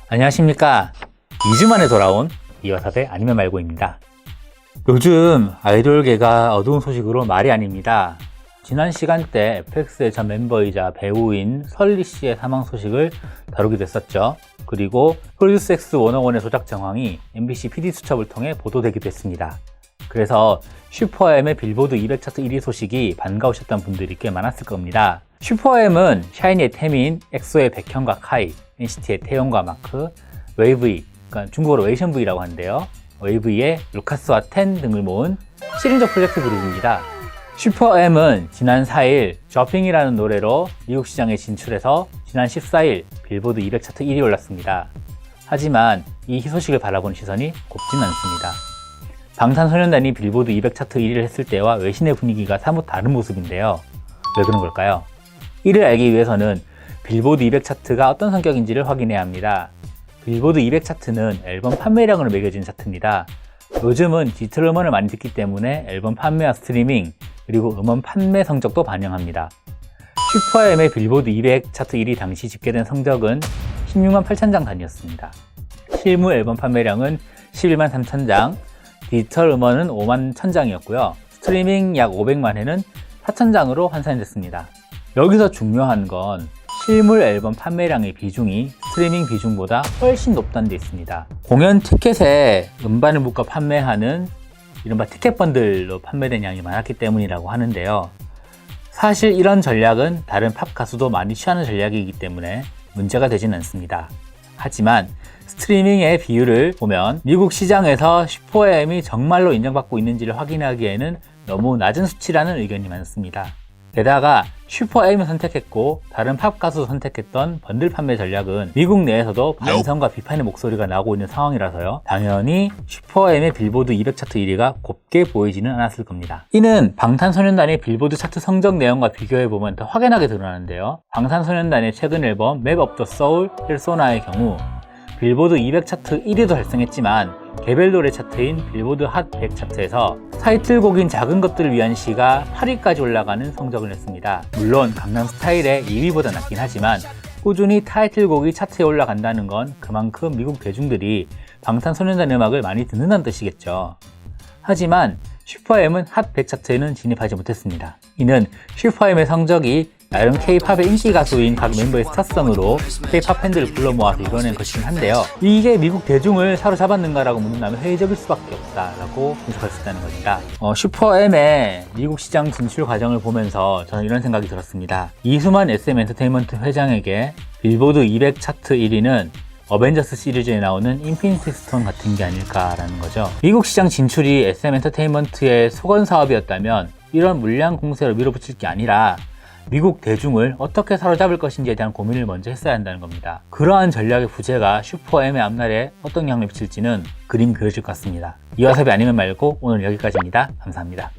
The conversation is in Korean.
안녕하십니까. 2주 만에 돌아온 이와사대 아니면 말고입니다. 요즘 아이돌계가 어두운 소식으로 말이 아닙니다. 지난 시간대 FX의 전 멤버이자 배우인 설리씨의 사망 소식을 다루기도 했었죠. 그리고 프로듀스 X 101의 조작 정황이 MBC PD수첩을 통해 보도되기도 했습니다. 그래서 슈퍼엠의 빌보드 200 차트 1위 소식이 반가우셨던 분들이 꽤 많았을 겁니다. 슈퍼엠은 샤이니의 태민, 엑소의 백현과 카이, NCT의 태용과 마크, 웨이브이, 그러니까 중국어로 웨이션브이라고 하는데요. 웨이브이의 루카스와 텐 등을 모은 7인조 프로젝트 그룹입니다. 슈퍼엠은 지난 4일 저핑이라는 노래로 미국 시장에 진출해서 지난 14일 빌보드 200 차트 1위에 올랐습니다. 하지만 이 희소식을 바라보는 시선이 곱진 않습니다. 방탄소년단이 빌보드 200 차트 1위를 했을 때와 외신의 분위기가 사뭇 다른 모습인데요. 왜 그런 걸까요? 이를 알기 위해서는 빌보드 200 차트가 어떤 성격인지를 확인해야 합니다. 빌보드 200 차트는 앨범 판매량으로 매겨진 차트입니다. 요즘은 디지털 음원을 많이 듣기 때문에 앨범 판매와 스트리밍, 그리고 음원 판매 성적도 반영합니다. 슈퍼엠의 빌보드 200 차트 1위 당시 집계된 성적은 16만 8천 장 단위였습니다. 실무 앨범 판매량은 11만 3천 장, 디지털 음원은 5만 1천 장이었고요. 스트리밍 약 500만 회는 4천 장으로 환산됐습니다. 여기서 중요한 건 실물 앨범 판매량의 비중이 스트리밍 비중보다 훨씬 높다는 데 있습니다. 공연 티켓에 음반을 묶어 판매하는 이른바 티켓 번들로 판매된 양이 많았기 때문이라고 하는데요. 사실 이런 전략은 다른 팝 가수도 많이 취하는 전략이기 때문에 문제가 되진 않습니다. 하지만 스트리밍의 비율을 보면 미국 시장에서 슈퍼엠이 정말로 인정받고 있는지를 확인하기에는 너무 낮은 수치라는 의견이 많습니다. 게다가 슈퍼엠을 선택했고 다른 팝 가수도 선택했던 번들 판매 전략은 미국 내에서도 반성과 비판의 목소리가 나오고 있는 상황이라서요. 당연히 슈퍼엠의 빌보드 200 차트 1위가 곱게 보이지는 않았을 겁니다. 이는 방탄소년단의 빌보드 차트 성적 내용과 비교해보면 더 확연하게 드러나는데요. 방탄소년단의 최근 앨범 맵 오브 더 소울 페르소나의 경우 빌보드 200 차트 1위도 달성했지만 개별 노래 차트인 빌보드 핫 100 차트에서 타이틀곡인 작은 것들을 위한 시가 8위까지 올라가는 성적을 냈습니다. 물론 강남스타일의 2위보다 낮긴 하지만 꾸준히 타이틀곡이 차트에 올라간다는 건 그만큼 미국 대중들이 방탄소년단 음악을 많이 듣는다는 뜻이겠죠. 하지만 슈퍼엠은 핫 100 차트에는 진입하지 못했습니다. 이는 슈퍼엠의 성적이 나름 K-팝의 인기 가수인 각 멤버의 스타성으로 K-팝 팬들을 불러 모아서 이뤄낸 것이긴 한데요. 이게 미국 대중을 사로잡았는가라고 묻는다면 회의적일 수밖에 없다라고 분석할 수 있다는 겁니다. 슈퍼엠의 미국 시장 진출 과정을 보면서 저는 이런 생각이 들었습니다. 이수만 SM 엔터테인먼트 회장에게 빌보드 200 차트 1위는 어벤져스 시리즈에 나오는 인피니티 스톤 같은 게 아닐까라는 거죠. 미국 시장 진출이 SM 엔터테인먼트의 소건 사업이었다면 이런 물량 공세로 밀어붙일 게 아니라 미국 대중을 어떻게 사로잡을 것인지에 대한 고민을 먼저 했어야 한다는 겁니다. 그러한 전략의 부재가 슈퍼엠의 앞날에 어떤 영향을 미칠지는 그림 그려질 것 같습니다. 이와사비 아니면 말고 오늘 여기까지입니다. 감사합니다.